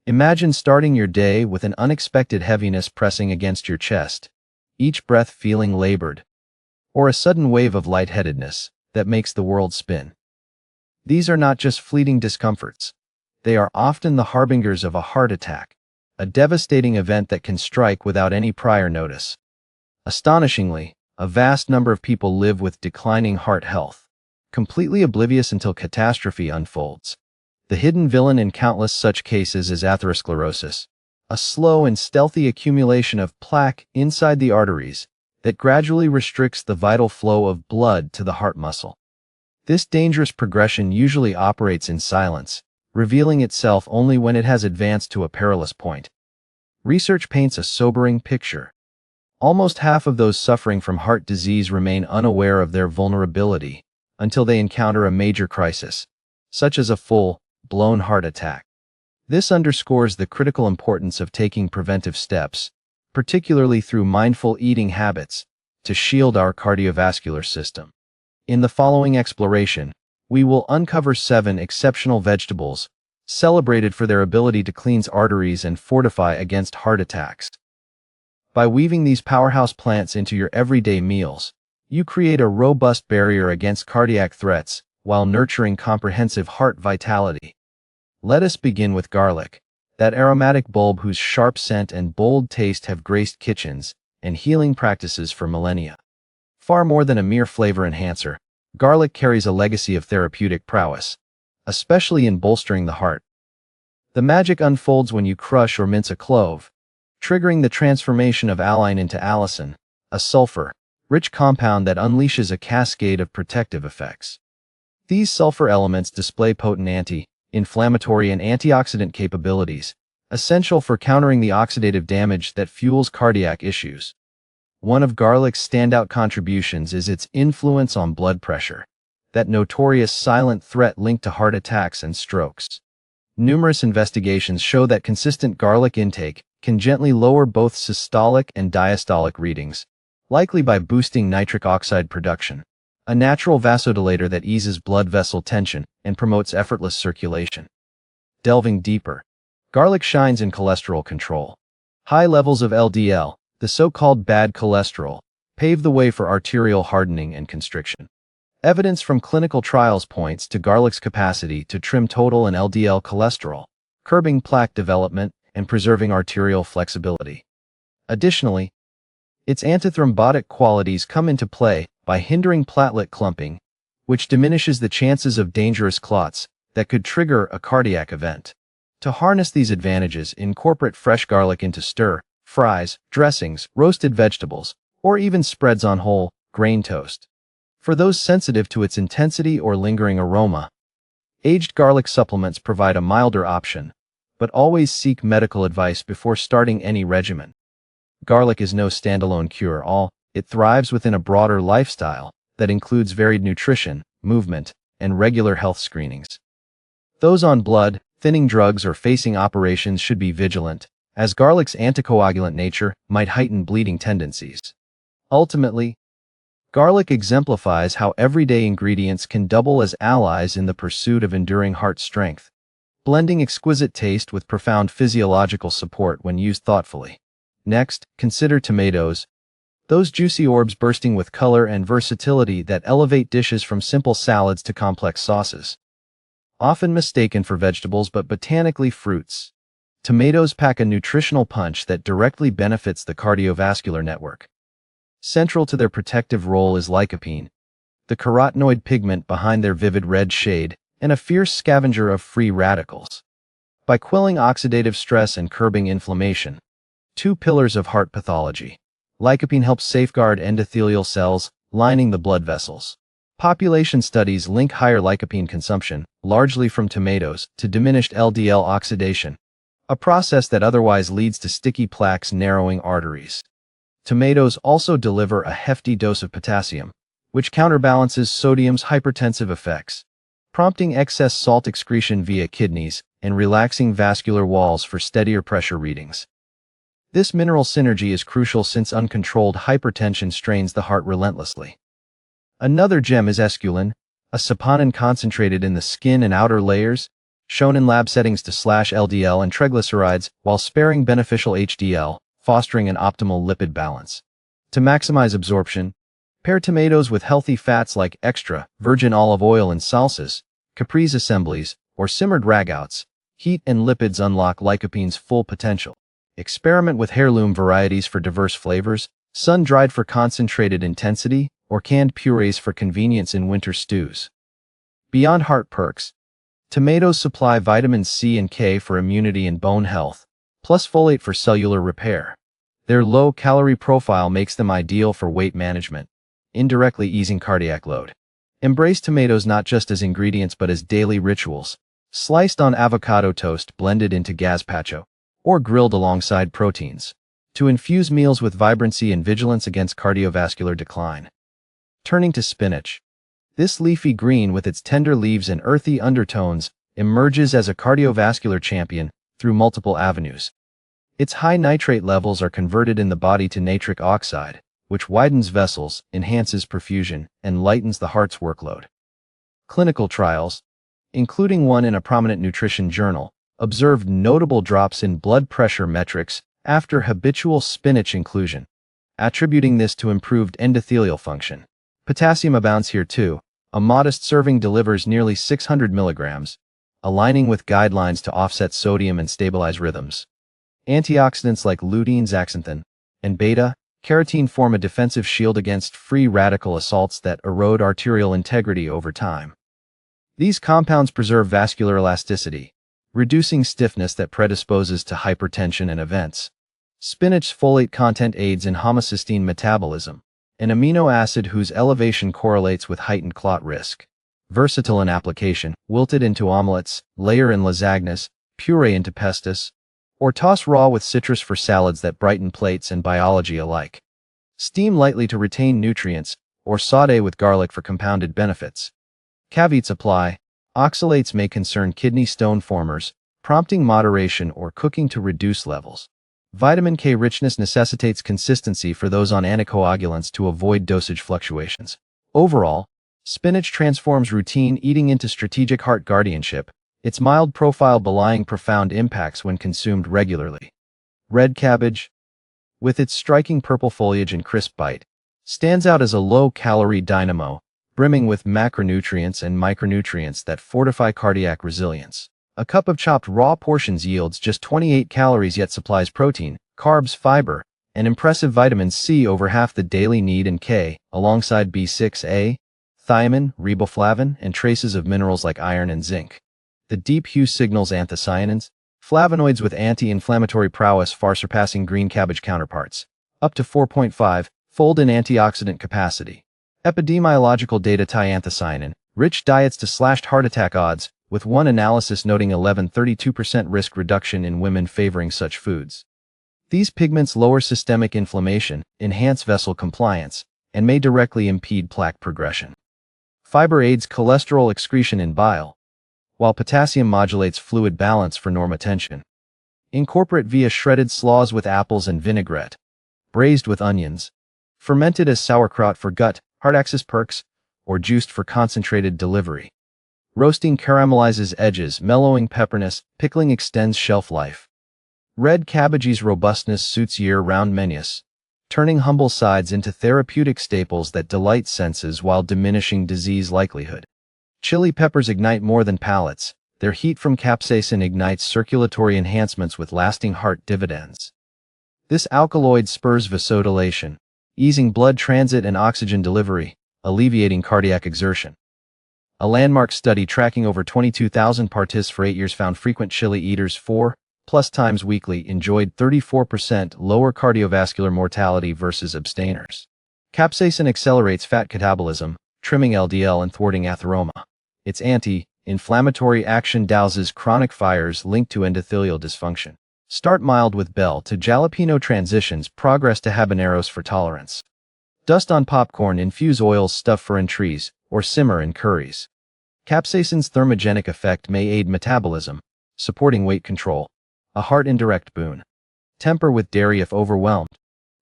Imagine starting your day with an unexpected heaviness pressing against your chest, each breath feeling labored, or a sudden wave of lightheadedness that makes the world spin. These are not just fleeting discomforts. They are often the harbingers of a heart attack, a devastating event that can strike without any prior notice. Astonishingly, a vast number of people live with declining heart health, completely oblivious until catastrophe unfolds. The hidden villain in countless such cases is atherosclerosis, a slow and stealthy accumulation of plaque inside the arteries that gradually restricts the vital flow of blood to the heart muscle. This dangerous progression usually operates in silence, revealing itself only when it has advanced to a perilous point. Research paints a sobering picture. Almost half of those suffering from heart disease remain unaware of their vulnerability until they encounter a major crisis, such as a full-blown heart attack. This underscores the critical importance of taking preventive steps, particularly through mindful eating habits, to shield our cardiovascular system. In the following exploration, we will uncover 7 exceptional vegetables celebrated for their ability to cleanse arteries and fortify against heart attacks. By weaving these powerhouse plants into your everyday meals, you create a robust barrier against cardiac threats while nurturing comprehensive heart vitality. Let us begin with garlic, that aromatic bulb whose sharp scent and bold taste have graced kitchens and healing practices for millennia. Far more than a mere flavor enhancer, garlic carries a legacy of therapeutic prowess, especially in bolstering the heart. The magic unfolds when you crush or mince a clove, triggering the transformation of aline into allicin, a sulfur-rich compound that unleashes a cascade of protective effects. These sulfur elements display potent anti-inflammatory and antioxidant capabilities, essential for countering the oxidative damage that fuels cardiac issues. One of garlic's standout contributions is its influence on blood pressure, that notorious silent threat linked to heart attacks and strokes. Numerous investigations show that consistent garlic intake can gently lower both systolic and diastolic readings, likely by boosting nitric oxide production, a natural vasodilator that eases blood vessel tension and promotes effortless circulation. Delving deeper, garlic shines in cholesterol control. High levels of LDL, the so-called bad cholesterol, pave the way for arterial hardening and constriction. Evidence from clinical trials points to garlic's capacity to trim total and LDL cholesterol, curbing plaque development and preserving arterial flexibility. Additionally, its antithrombotic qualities come into play by hindering platelet clumping, which diminishes the chances of dangerous clots that could trigger a cardiac event. To harness these advantages, incorporate fresh garlic into fries, dressings, roasted vegetables, or even spreads on whole grain toast. For those sensitive to its intensity or lingering aroma, aged garlic supplements provide a milder option, but always seek medical advice before starting any regimen. Garlic is no standalone cure-all. It thrives within a broader lifestyle that includes varied nutrition, movement, and regular health screenings. Those on blood, thinning drugs, or facing operations should be vigilant, as garlic's anticoagulant nature might heighten bleeding tendencies. Ultimately, garlic exemplifies how everyday ingredients can double as allies in the pursuit of enduring heart strength, blending exquisite taste with profound physiological support when used thoughtfully. Next, consider tomatoes, those juicy orbs bursting with color and versatility that elevate dishes from simple salads to complex sauces. Often mistaken for vegetables but botanically fruits, tomatoes pack a nutritional punch that directly benefits the cardiovascular network. Central to their protective role is lycopene, the carotenoid pigment behind their vivid red shade, and a fierce scavenger of free radicals. By quelling oxidative stress and curbing inflammation, 2 pillars of heart pathology, lycopene helps safeguard endothelial cells lining the blood vessels. Population studies link higher lycopene consumption, largely from tomatoes, to diminished LDL oxidation, a process that otherwise leads to sticky plaques narrowing arteries. Tomatoes also deliver a hefty dose of potassium, which counterbalances sodium's hypertensive effects, prompting excess salt excretion via kidneys and relaxing vascular walls for steadier pressure readings. This mineral synergy is crucial since uncontrolled hypertension strains the heart relentlessly. Another gem is esculin, a saponin concentrated in the skin and outer layers, shown in lab settings to slash LDL and triglycerides while sparing beneficial HDL, fostering an optimal lipid balance. To maximize absorption, pair tomatoes with healthy fats like extra virgin olive oil in salsas, caprese assemblies, or simmered ragouts. Heat and lipids unlock lycopene's full potential. Experiment with heirloom varieties for diverse flavors, sun-dried for concentrated intensity, or canned purees for convenience in winter stews. Beyond heart perks, tomatoes supply vitamins C and K for immunity and bone health, plus folate for cellular repair. Their low-calorie profile makes them ideal for weight management, indirectly easing cardiac load. Embrace tomatoes not just as ingredients but as daily rituals, sliced on avocado toast blended into gazpacho, or grilled alongside proteins, to infuse meals with vibrancy and vigilance against cardiovascular decline. Turning to spinach. This leafy green with its tender leaves and earthy undertones emerges as a cardiovascular champion through multiple avenues. Its high nitrate levels are converted in the body to nitric oxide, which widens vessels, enhances perfusion, and lightens the heart's workload. Clinical trials, including one in a prominent nutrition journal, observed notable drops in blood pressure metrics after habitual spinach inclusion, attributing this to improved endothelial function. Potassium abounds here too. A modest serving delivers nearly 600 milligrams, aligning with guidelines to offset sodium and stabilize rhythms. Antioxidants like lutein, zeaxanthin, and beta-carotene form a defensive shield against free radical assaults that erode arterial integrity over time. These compounds preserve vascular elasticity, reducing stiffness that predisposes to hypertension and events. Spinach's folate content aids in homocysteine metabolism, an amino acid whose elevation correlates with heightened clot risk. Versatile in application, wilted into omelets, layer in lasagnas, puree into pestos, or toss raw with citrus for salads that brighten plates and biology alike. Steam lightly to retain nutrients, or saute with garlic for compounded benefits. Caveats apply. Oxalates may concern kidney stone formers, prompting moderation or cooking to reduce levels. Vitamin K richness necessitates consistency for those on anticoagulants to avoid dosage fluctuations. Overall, spinach transforms routine eating into strategic heart guardianship, its mild profile belying profound impacts when consumed regularly. Red cabbage, with its striking purple foliage and crisp bite, stands out as a low-calorie dynamo, brimming with macronutrients and micronutrients that fortify cardiac resilience. A cup of chopped raw portions yields just 28 calories yet supplies protein, carbs, fiber, and impressive vitamin C over half the daily need and K, alongside B6A, thiamine, riboflavin, and traces of minerals like iron and zinc. The deep hue signals anthocyanins, flavonoids with anti-inflammatory prowess far surpassing green cabbage counterparts, up to 4.5-fold in antioxidant capacity. Epidemiological data tie anthocyanin, rich diets to slashed heart attack odds, with one analysis noting 32% risk reduction in women favoring such foods. These pigments lower systemic inflammation, enhance vessel compliance, and may directly impede plaque progression. Fiber aids cholesterol excretion in bile, while potassium modulates fluid balance for normotension. Incorporate via shredded slaws with apples and vinaigrette, braised with onions, fermented as sauerkraut for gut, heart axis perks, or juiced for concentrated delivery. Roasting caramelizes edges, mellowing pepperness, pickling extends shelf life. Red cabbage's robustness suits year-round menus, turning humble sides into therapeutic staples that delight senses while diminishing disease likelihood. Chili peppers ignite more than palates. Their heat from capsaicin ignites circulatory enhancements with lasting heart dividends. This alkaloid spurs vasodilation, easing blood transit and oxygen delivery, alleviating cardiac exertion. A landmark study tracking over 22,000 participants for 8 years found frequent chili eaters 4+ times weekly enjoyed 34% lower cardiovascular mortality versus abstainers. Capsaicin accelerates fat catabolism, trimming LDL and thwarting atheroma. Its anti-inflammatory action douses chronic fires linked to endothelial dysfunction. Start mild with bell to jalapeno transitions, progress to habaneros for tolerance. Dust on popcorn, infuse oils, stuff for entrees, or simmer in curries. Capsaicin's thermogenic effect may aid metabolism, supporting weight control, a heart indirect boon. Temper with dairy if overwhelmed.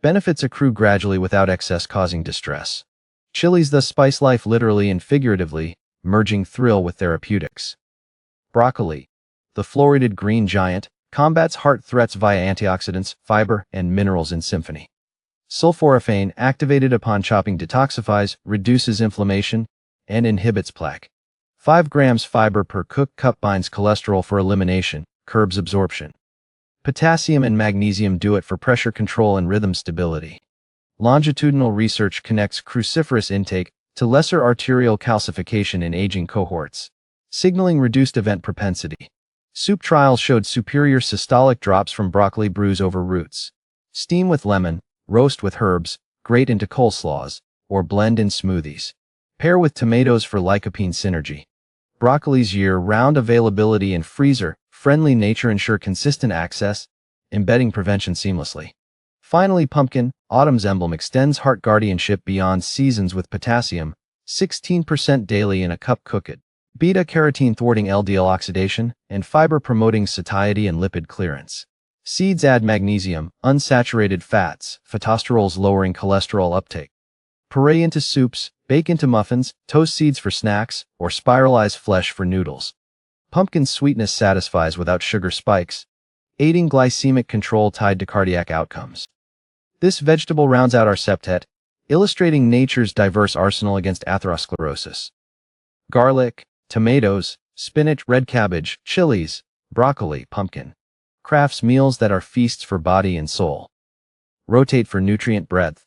Benefits accrue gradually without excess causing distress. Chilies thus spice life literally and figuratively, merging thrill with therapeutics. Broccoli. the fluoridated green giant, combats heart threats via antioxidants, fiber, and minerals in symphony. Sulforaphane, activated upon chopping, detoxifies, reduces inflammation, and inhibits plaque. 5 grams fiber per cooked cup binds cholesterol for elimination, curbs absorption. Potassium and magnesium do it for pressure control and rhythm stability. Longitudinal research connects cruciferous intake to lesser arterial calcification in aging cohorts, signaling reduced event propensity. Soup trials showed superior systolic drops from broccoli brews over roots. Steam with lemon, roast with herbs, grate into coleslaws, or blend in smoothies. Pair with tomatoes for lycopene synergy. Broccoli's year-round availability and freezer-friendly nature ensure consistent access, embedding prevention seamlessly. Finally, pumpkin, autumn's emblem, extends heart guardianship beyond seasons with potassium, 16% daily in a cup. Cook it. Beta-carotene thwarting LDL oxidation, and fiber promoting satiety and lipid clearance. Seeds add magnesium, unsaturated fats, phytosterols lowering cholesterol uptake. Puree into soups, bake into muffins, toast seeds for snacks, or spiralize flesh for noodles. Pumpkin's sweetness satisfies without sugar spikes, aiding glycemic control tied to cardiac outcomes. This vegetable rounds out our septet, illustrating nature's diverse arsenal against atherosclerosis. Garlic, tomatoes, spinach, red cabbage, chilies, broccoli, pumpkin. Crafts meals that are feasts for body and soul. Rotate for nutrient breadth.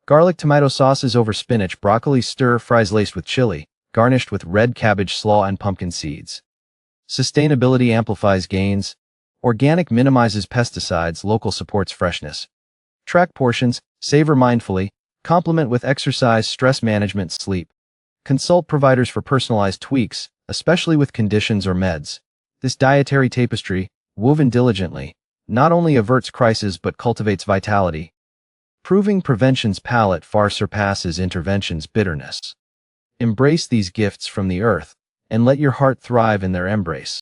Garlic tomato sauces over spinach, broccoli stir fries laced with chili, garnished with red cabbage slaw and pumpkin seeds. Sustainability amplifies gains. Organic minimizes pesticides, local supports freshness. Track portions, savor mindfully, complement with exercise, stress management, sleep. Consult providers for personalized tweaks, especially with conditions or meds. This dietary tapestry, woven diligently, not only averts crisis but cultivates vitality, proving prevention's palette far surpasses intervention's bitterness. Embrace these gifts from the earth, and let your heart thrive in their embrace.